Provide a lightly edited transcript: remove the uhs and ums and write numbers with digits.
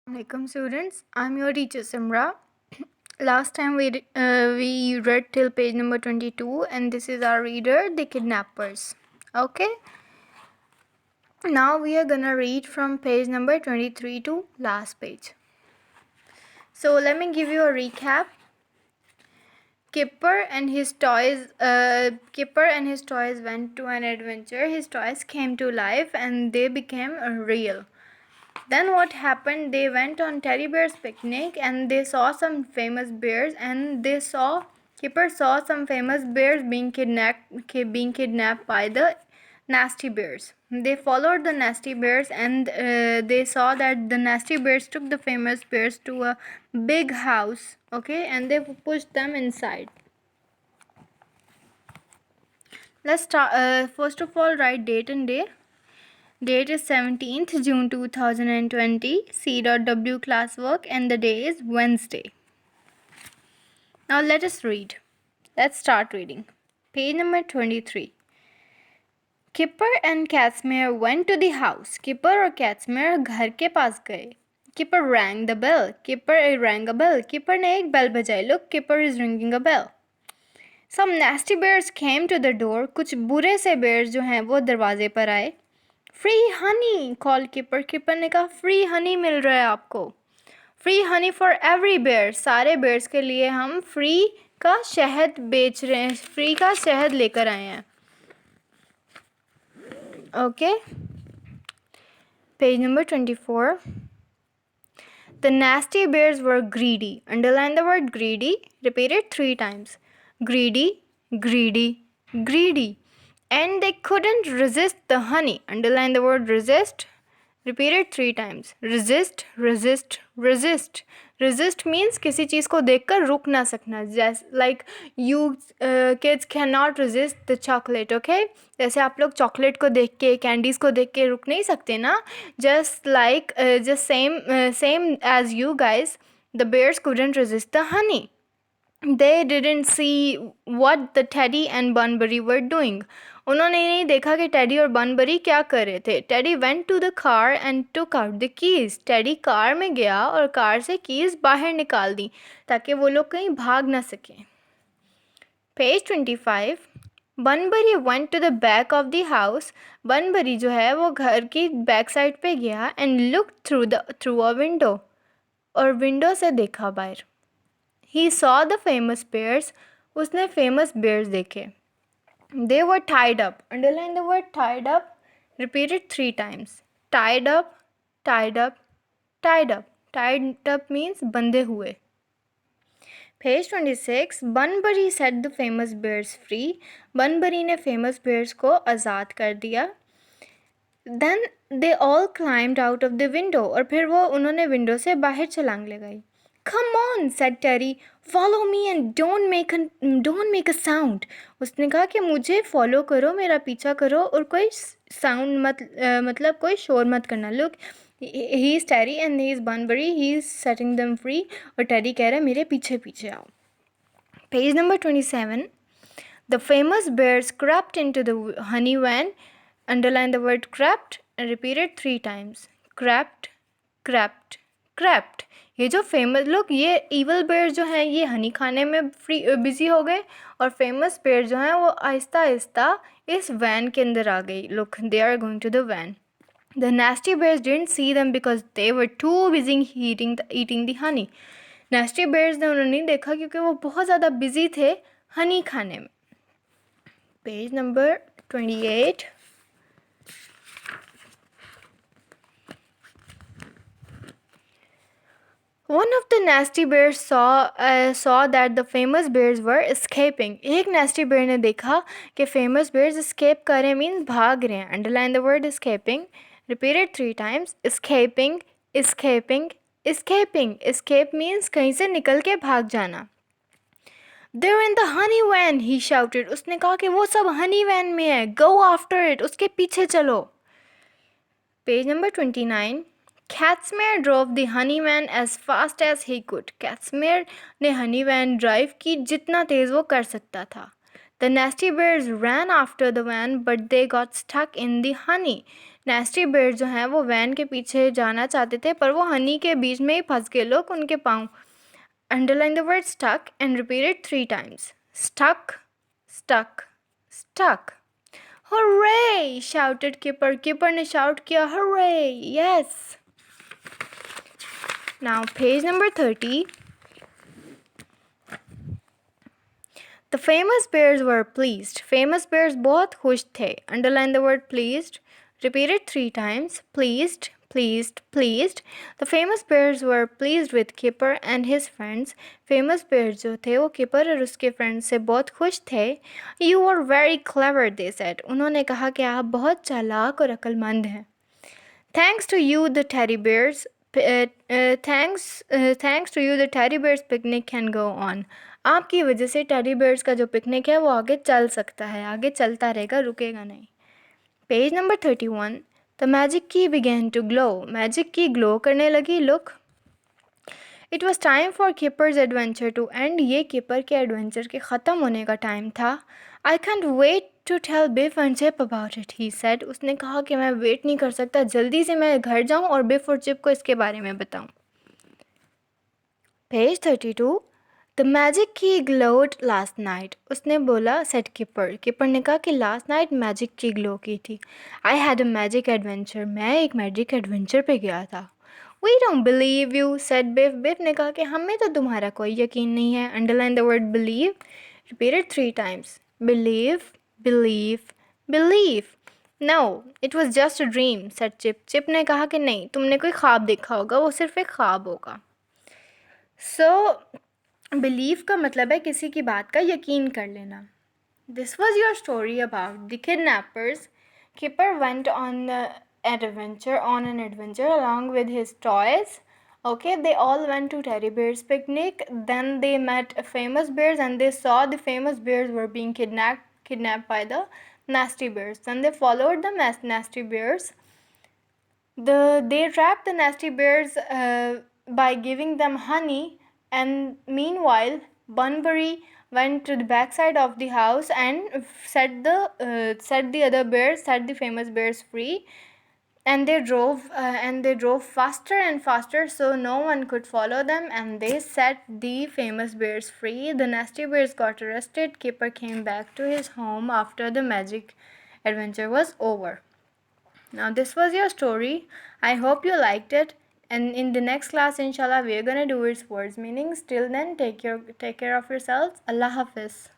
Welcome students, I'm your teacher Simra. Last time we read till page number 22 and this is our reader, The Kidnappers. Okay, now we are gonna read from page number 23 to last page. So let me give you a recap. Kipper and his toys went to an adventure. His toys came to life and they became real. Then what happened? They went on Teddy Bear's picnic and they saw some famous bears, and Kipper saw some famous bears being kidnapped by the nasty bears. They followed the nasty bears and they saw that the nasty bears took the famous bears to a big house, okay, and they pushed them inside. Let's start. First of all, write date and day. Date is 17th June 2020, C.W classwork, and the day is Wednesday. Now let us read. Let's start reading. Page number 23. Kipper and Casimir went to the house. Kipper और Casimir घर के पास गए. Kipper rang the bell. Kipper rang a bell. Kipper ने एक bell बजाई. Look, Kipper is ringing a bell. Some nasty bears came to the door. कुछ बुरे से bears जो हैं वो दरवाजे पर आए. Free honey call keeper. Keeper ने कहा फ्री हनी मिल रहा है आपको. Free honey for every bear. सारे बेयर्स के लिए हम फ्री का शहद बेच रहे हैं, फ्री का शहद लेकर आए हैं. Okay, page number 24. The nasty bears were greedy. Underline the word greedy. Repeat it 3 times. Greedy, greedy, greedy. And they couldn't resist the honey. Underline the word resist. Repeat it 3 times. Resist, resist, resist. Resist means किसी चीज़ को देखकर रुक ना सकना. Just like you kids cannot resist the chocolate, okay? जैसे आप लोग chocolate को देख के, कैंडीज़ को देख के रुक नहीं सकते ना. Just same as you guys, the bears couldn't resist the honey. They didn't see what the Teddy and Bunbury were doing. उन्होंने नहीं देखा कि टेडी और बनबरी क्या कर रहे थे. Teddy went to the car and took out the keys. Teddy car में गया और कार से कीज़ बाहर निकाल दी ताकि वो लोग कहीं भाग ना सकें. Page 25. Bunbury went to the back of the house. Bunbury जो है वो घर की बैक साइड पे गया and look through a window, और विंडो से देखा बाहर. He saw the famous bears. उसने famous bears देखे. They were tied up. Underline the word tied up. Repeat it 3 times. Tied up, tied up, tied up. Tied up means बंधे हुए. Page 26. Bunbury set the famous bears free. Bunbury ने famous bears को आज़ाद कर दिया. Then they all climbed out of the window. और फिर वो उन्होंने विंडो से बाहर छलांग लगाई. Come on, said Terry. Follow me and don't make a sound. उसने कहा कि मुझे फॉलो करो, मेरा पीछा करो और कोई साउंड मतलब कोई शोर मत करना. Look, he is Terry and he is Bunbury. He is setting them free. और Terry कह रहा है मेरे पीछे पीछे आओ. Page number 27. The famous bears crept into the honey van. Underline the word crept and repeat it 3 times. Crept, crept, crept. ये जो फेमस लोग, ये इवल बेयर जो हैं ये हनी खाने में बिजी हो गए, और फेमस बेयर जो हैं वो आहिस्ता आहिस्ता इस वैन के अंदर आ गई. Look, they are going to the van. The nasty bears didn't see them because they were too busy eating the honey. Nasty bears ने उन्होंने नहीं देखा क्योंकि वो बहुत ज़्यादा बिजी थे हनी खाने में. Page number 28. One of the nasty bears saw that the famous bears were escaping. एक nasty bear ने देखा कि famous bears escape कर रहे means भाग रहे हैं. Underline the word escaping. Repeat it 3 times. Escaping, escaping, escaping. Escape means कहीं से निकल के भाग जाना. They're in the honey van, he shouted. उसने कहा कि वो सब honey van में है. Go after it. उसके पीछे चलो. Page number 29. Casimir drove the honey van as fast as he could. Casimir ने honey van drive की जितना तेज़ वो कर सकता था. The nasty bears ran after the van, but they got stuck in the honey. Nasty bear जो हैं वो वैन के पीछे जाना चाहते थे पर वो हनी के बीच में ही फंस गए लोग उनके पाँव. Underline the word stuck and repeat it 3 times. Stuck, stuck, stuck. Hooray! Shouted Kipper. Kipper ने shout किया hooray! Yes! Now page number 30. The famous bears were pleased. Famous bears बहुत खुश थे. Underline the word pleased. Repeat it 3 times. Pleased, pleased, pleased. The famous bears were pleased with Kipper and his friends. Famous bears जो थे वो Kipper और उसके friends से बहुत खुश थे. You were very clever, they said. उन्होंने कहा कि आप बहुत चालाक और अक्लमंद हैं. Thanks to you, the teddy bears. Thanks to you, the teddy bears picnic can go on. आपकी वजह से टेडी बेयर्स का जो पिकनिक है वो आगे चल सकता है, आगे चलता रहेगा, रुकेगा नहीं. Page number 31. The magic key began to glow. Magic की ग्लो करने लगी. Look. It was time for Kipper's adventure to end. ये किपर के एडवेंचर के ख़त्म होने का टाइम था. I can't wait to tell Biff and Chip about it, he said. उसने कहा कि मैं वेट नहीं कर सकता, जल्दी से मैं घर जाऊं और बिफ और चिप को इसके बारे में बताऊं. Page 32. The magic key glowed last night. उसने बोला, said Kipper. Kipper ने कहा कि last night magic key glow की थी. I had a magic adventure. मैं एक magic adventure पे गया था. We don't believe you, said Biff. Biff ने कहा कि हमें तो तुम्हारा कोई यकीन नहीं है. Underline the word believe. Repeat it 3 times. Believe, believe, believe. No, it was just a dream, said Chip. Chip ने कहा कि नहीं, तुमने कोई ख्वाब देखा होगा, वो सिर्फ एक ख्वाब होगा. So, believe का मतलब है किसी की बात का यकीन कर लेना. This was your story about the kidnappers. Kipper went on an adventure along with his toys. Okay, they all went to Teddy Bear's picnic. Then they met famous bears and they saw the famous bears were being kidnapped by the nasty bears. Then they followed the nasty bears. They trapped the nasty bears by giving them honey, and meanwhile Bunbury went to the backside of the house and set the famous bears free, and they drove faster and faster so no one could follow them, and they set the famous bears free. The nasty bears got arrested. Kipper came back to his home after the magic adventure was over. Now this was your story. I hope you liked it, and in the next class inshallah we are gonna do its words meanings. Till then, take care of yourselves. Allah Hafiz.